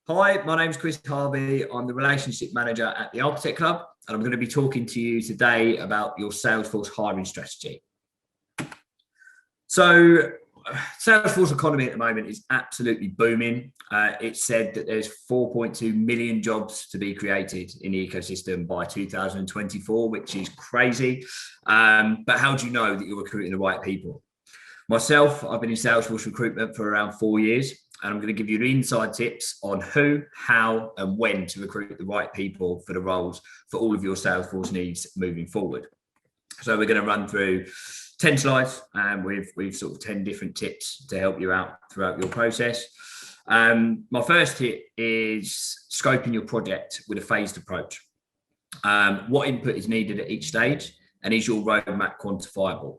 Hi, my name's Chris Harvey. I'm the relationship manager at the Architect Club, and I'm going to be talking to you today about your Salesforce hiring strategy. So, Salesforce economy at the moment is absolutely booming. It's said that there's 4.2 million jobs to be created in the ecosystem by 2024, which is crazy. But how do you know that you're recruiting the right people? Myself, I've been in Salesforce recruitment for around 4 years, and I'm going to give you the inside tips on who, how, and when to recruit the right people for the roles for all of your Salesforce needs moving forward. So we're going to run through 10 slides, and we've sort of 10 different tips to help you out throughout your process. My first tip is scoping your project with a phased approach. What input is needed at each stage, and is your roadmap quantifiable?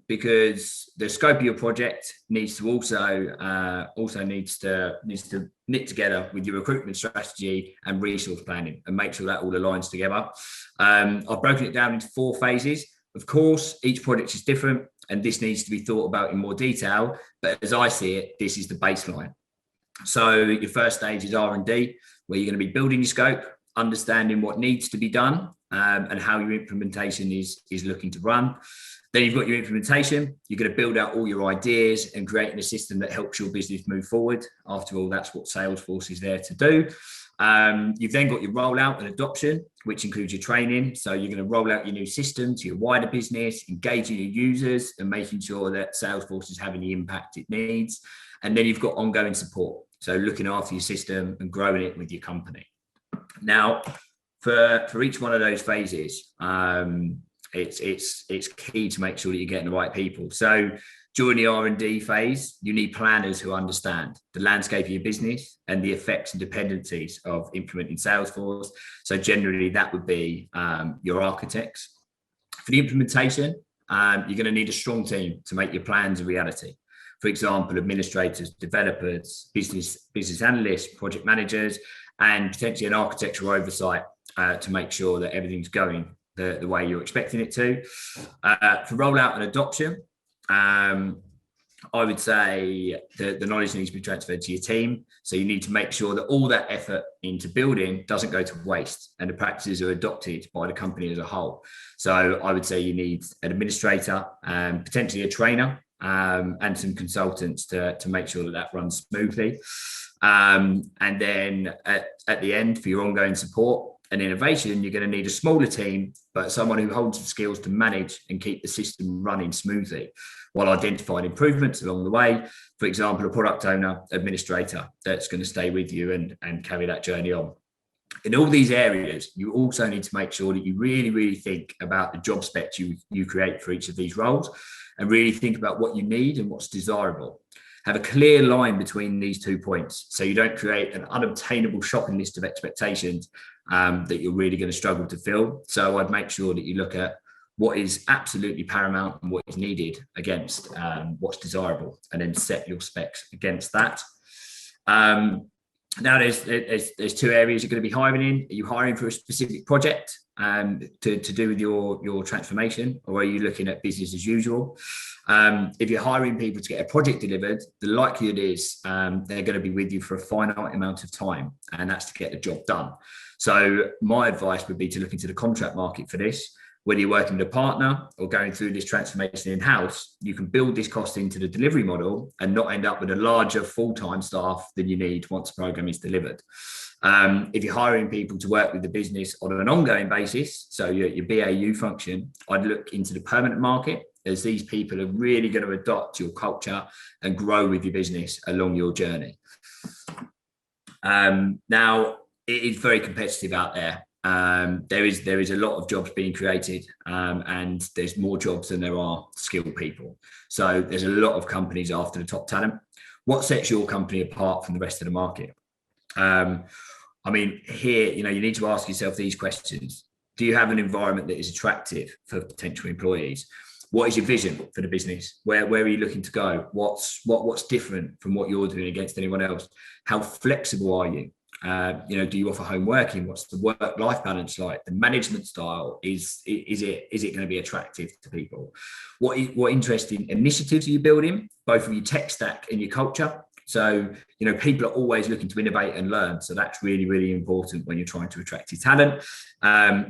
Because the scope of your project needs to also needs to knit together with your recruitment strategy and resource planning, and make sure that all aligns together. I've broken it down into 4 phases. Of course, each project is different, and this needs to be thought about in more detail. But as I see it, this is the baseline. So your first stage is R&D, where you're going to be building your scope, understanding what needs to be done, and how your implementation is looking to run. Then you've got your implementation. You're going to build out all your ideas and creating a system that helps your business move forward. After all, that's what Salesforce is there to do. You've then got your rollout and adoption, which includes your training. So you're going to roll out your new system to your wider business, engaging your users and making sure that Salesforce is having the impact it needs. And then you've got ongoing support. So looking after your system and growing it with your company. Now, for each one of those phases, it's key to make sure that you're getting the right people. So during the R&D phase, you need planners who understand the landscape of your business and the effects and dependencies of implementing Salesforce. So generally that would be your architects. For the implementation, you're going to need a strong team to make your plans a reality. For example, administrators, developers, business analysts, project managers, and potentially an architectural oversight to make sure that everything's going the way you're expecting it to. For rollout and adoption, I would say the knowledge needs to be transferred to your team. So you need to make sure that all that effort into building doesn't go to waste, and the practices are adopted by the company as a whole. So I would say you need an administrator, potentially a trainer, and some consultants to make sure that runs smoothly. And then at the end, for your ongoing support and innovation, you're going to need a smaller team, but someone who holds the skills to manage and keep the system running smoothly while identifying improvements along the way. For example, a product owner, administrator that's going to stay with you and carry that journey on. In all these areas, you also need to make sure that you really, really think about the job specs you create for each of these roles, and really think about what you need and what's desirable. Have a clear line between these 2 points, so you don't create an unobtainable shopping list of expectations that you're really going to struggle to fill. So I'd make sure that you look at what is absolutely paramount and what is needed against what's desirable, and then set your specs against that. Now there's 2 areas you're going to be hiring in. Are you hiring for a specific project to do with your transformation, or are you looking at business as usual? If you're hiring people to get a project delivered, the likelihood is they're going to be with you for a finite amount of time, and that's to get the job done. So my advice would be to look into the contract market for this. Whether you're working with a partner or going through this transformation in-house, you can build this cost into the delivery model and not end up with a larger full-time staff than you need once the program is delivered. If you're hiring people to work with the business on an ongoing basis, so your BAU function, I'd look into the permanent market, as these people are really going to adopt your culture and grow with your business along your journey. Now, it is very competitive out there. There is a lot of jobs being created, and there's more jobs than there are skilled people. So there's a lot of companies after the top talent. What sets your company apart from the rest of the market? I mean, here, you need to ask yourself these questions. Do you have an environment that is attractive for potential employees? What is your vision for the business? Where are you looking to go? What's different from what you're doing against anyone else? How flexible are you? Do you offer home working? What's the work-life balance like? The management style, is it going to be attractive to people? What interesting initiatives are you building, both of your tech stack and your culture? So, people are always looking to innovate and learn. So that's really, really important when you're trying to attract your talent.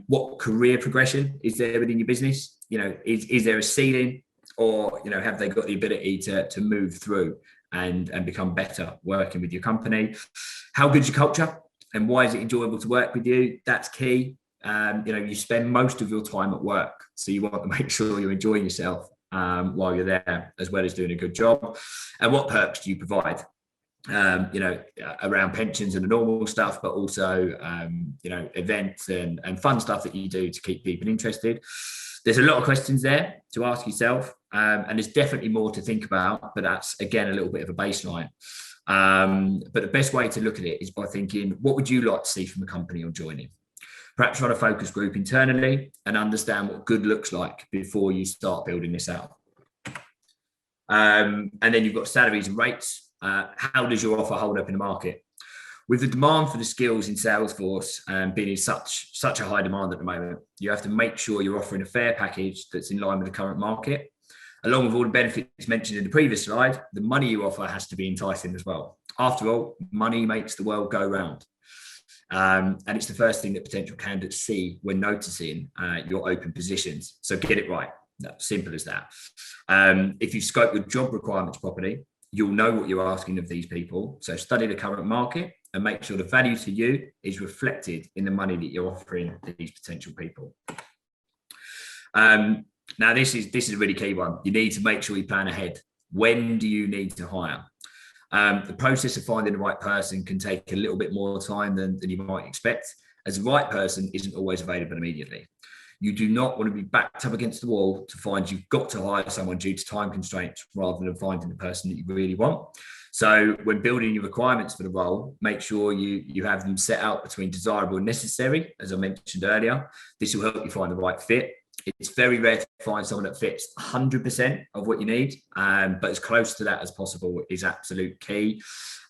What career progression is there within your business? Is there a ceiling, or, have they got the ability to move through and become better working with your company? How good is your culture, and why is it enjoyable to work with you? That's key. You spend most of your time at work, so you want to make sure you're enjoying yourself while you're there, as well as doing a good job. And what perks do you provide? Around pensions and the normal stuff, but also, events and fun stuff that you do to keep people interested. There's a lot of questions there to ask yourself, and there's definitely more to think about, but that's, again, a little bit of a baseline. But the best way to look at it is by thinking, what would you like to see from a company you're joining? Perhaps run a focus group internally and understand what good looks like before you start building this out. And then you've got salaries and rates. How does your offer hold up in the market? With the demand for the skills in Salesforce being in such a high demand at the moment, you have to make sure you're offering a fair package that's in line with the current market. Along with all the benefits mentioned in the previous slide, the money you offer has to be enticing as well. After all, money makes the world go round. And it's the first thing that potential candidates see when noticing your open positions. So get it right. Simple as that. If you scope your job requirements properly, you'll know what you're asking of these people. So study the current market and make sure the value to you is reflected in the money that you're offering to these potential people. Now, this is a really key one. You need to make sure you plan ahead. When do you need to hire? The process of finding the right person can take a little bit more time than you might expect, as the right person isn't always available immediately. You do not want to be backed up against the wall to find you've got to hire someone due to time constraints rather than finding the person that you really want. So when building your requirements for the role, make sure you have them set out between desirable and necessary, as I mentioned earlier. This will help you find the right fit. It's very rare to find someone that fits 100% of what you need, but as close to that as possible is absolute key.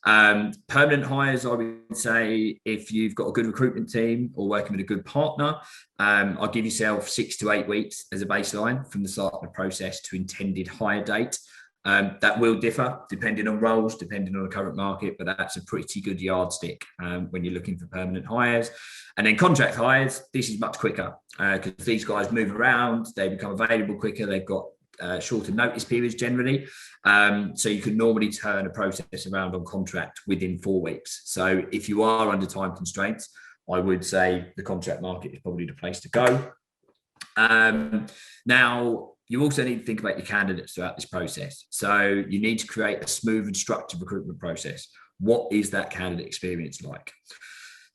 Permanent hires, I would say, if you've got a good recruitment team or working with a good partner, I'll give yourself 6 to 8 weeks as a baseline from the start of the process to intended hire date. That will differ depending on roles, depending on the current market, but that's a pretty good yardstick when you're looking for permanent hires. And then contract hires, this is much quicker because these guys move around, they become available quicker, they've got shorter notice periods generally. So you can normally turn a process around on contract within 4 weeks. So if you are under time constraints, I would say the contract market is probably the place to go. Now, you also need to think about your candidates throughout this process. So you need to create a smooth and structured recruitment process. What is that candidate experience like?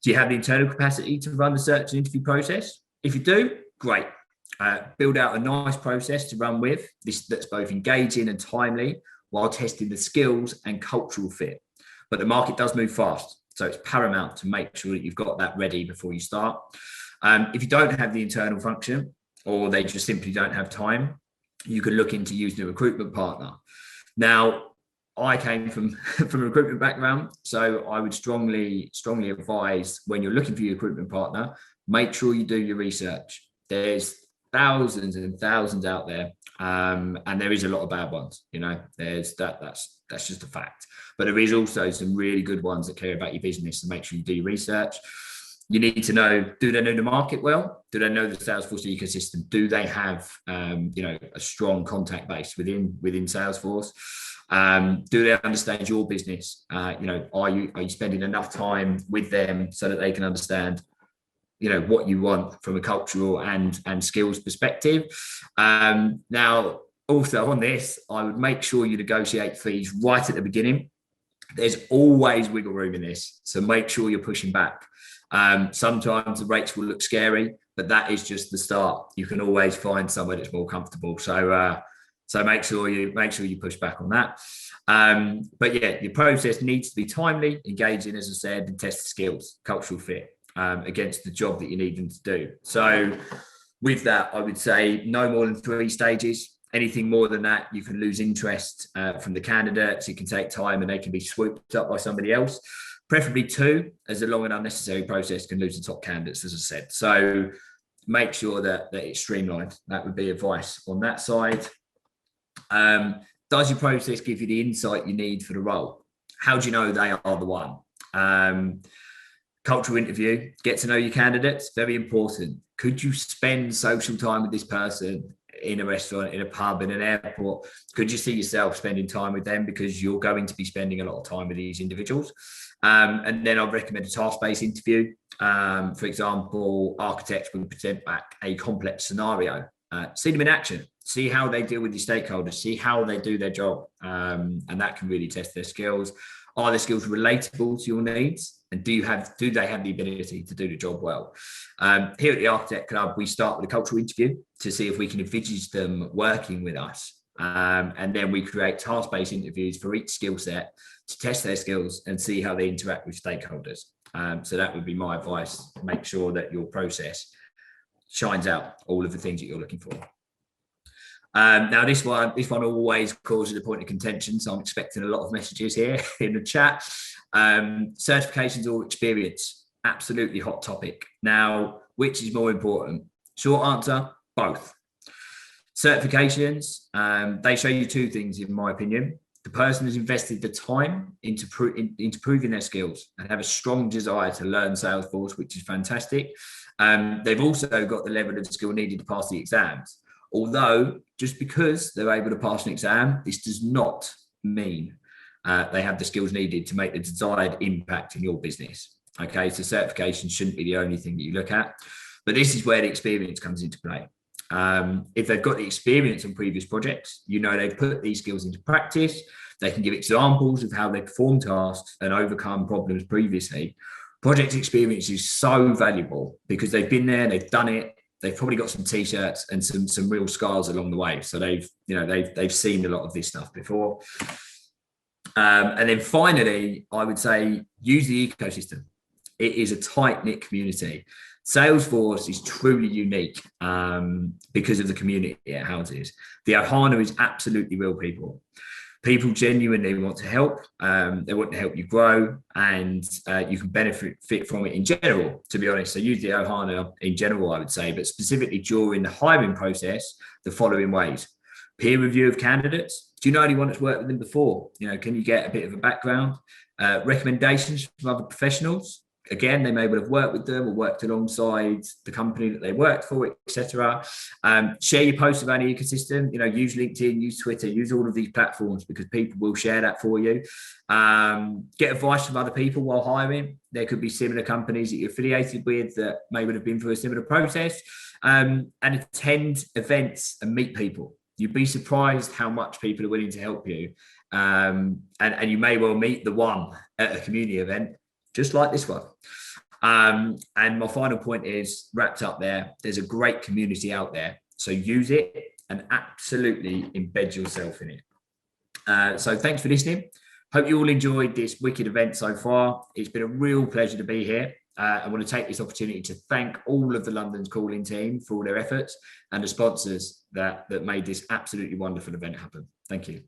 Do you have the internal capacity to run the search and interview process? If you do, great. Build out a nice process to run with this that's both engaging and timely while testing the skills and cultural fit. But the market does move fast, so it's paramount to make sure that you've got that ready before you start. If you don't have the internal function, or they just simply don't have time, you can look into using a recruitment partner. Now, I came from a recruitment background, so I would strongly advise when you're looking for your recruitment partner, make sure you do your research. There's thousands and thousands out there, and there is a lot of bad ones. There's that's just a fact. But there is also some really good ones that care about your business, and make sure you do your research. You need to know, do they know the market well? Do they know the Salesforce ecosystem? Do they have, a strong contact base within Salesforce? Do they understand your business? Are you spending enough time with them so that they can understand, what you want from a cultural and skills perspective? Now, also on this, I would make sure you negotiate fees right at the beginning. There's always wiggle room in this, so make sure you're pushing back. Sometimes the rates will look scary, but that is just the start. You can always find somewhere that's more comfortable. So make sure you push back on that. But yeah, your process needs to be timely, engaging, as I said, and test the skills, cultural fit against the job that you need them to do. So with that, I would say no more than 3 stages. Anything more than that, you can lose interest from the candidates. It can take time and they can be swooped up by somebody else. Preferably 2, as a long and unnecessary process can lose the top candidates, as I said. So make sure that it's streamlined. That would be advice on that side. Does your process give you the insight you need for the role? How do you know they are the one? Cultural interview, get to know your candidates, very important. Could you spend social time with this person in a restaurant, in a pub, in an airport? Could you see yourself spending time with them, because you're going to be spending a lot of time with these individuals? And then I'd recommend a task-based interview. For example, architects would present back a complex scenario, see them in action, see how they deal with your stakeholders, see how they do their job, and that can really test their skills. Are their skills relatable to your needs? And do they have the ability to do the job well? Here at the Architect Club, we start with a cultural interview to see if we can envisage them working with us. And then we create task-based interviews for each skill set to test their skills and see how they interact with stakeholders. So that would be my advice. Make sure that your process shines out all of the things that you're looking for. Now this one always causes a point of contention, so I'm expecting a lot of messages here in the chat. Certifications or experience, absolutely hot topic. Now, which is more important? Short answer, both. Certifications, they show you two things, in my opinion. The person has invested the time into proving their skills and have a strong desire to learn Salesforce, which is fantastic. They've also got the level of skill needed to pass the exams. Although, just because they're able to pass an exam, this does not mean they have the skills needed to make the desired impact in your business. Okay, so certification shouldn't be the only thing that you look at, but this is where the experience comes into play. If they've got the experience on previous projects, they've put these skills into practice, they can give examples of how they perform tasks and overcome problems previously. Project experience is so valuable because they've been there, they've done it. They've probably got some t-shirts and some real scars along the way. So they've seen a lot of this stuff before. And then finally, I would say use the ecosystem. It is a tight-knit community. Salesforce is truly unique because of the community it houses. The Ohana is absolutely real people. People genuinely want to help. They want to help you grow, and you can benefit from it in general, to be honest. So use the Ohana in general, I would say, but specifically during the hiring process, the following ways. Peer review of candidates. Do you know anyone that's worked with them before? Can you get a bit of a background? Recommendations from other professionals. Again, they may well have worked with them or worked alongside the company that they worked for, etc. Share your posts around the ecosystem. Use LinkedIn, use Twitter, use all of these platforms because people will share that for you. Get advice from other people while hiring. There could be similar companies that you're affiliated with that may would have been through a similar process. And attend events and meet people. You'd be surprised how much people are willing to help you. And you may well meet the one at a community event, just like this one. And my final point is wrapped up there. There's a great community out there. So use it and absolutely embed yourself in it. So thanks for listening. Hope you all enjoyed this wicked event so far. It's been a real pleasure to be here. I want to take this opportunity to thank all of the London's calling team for all their efforts and the sponsors that made this absolutely wonderful event happen. Thank you.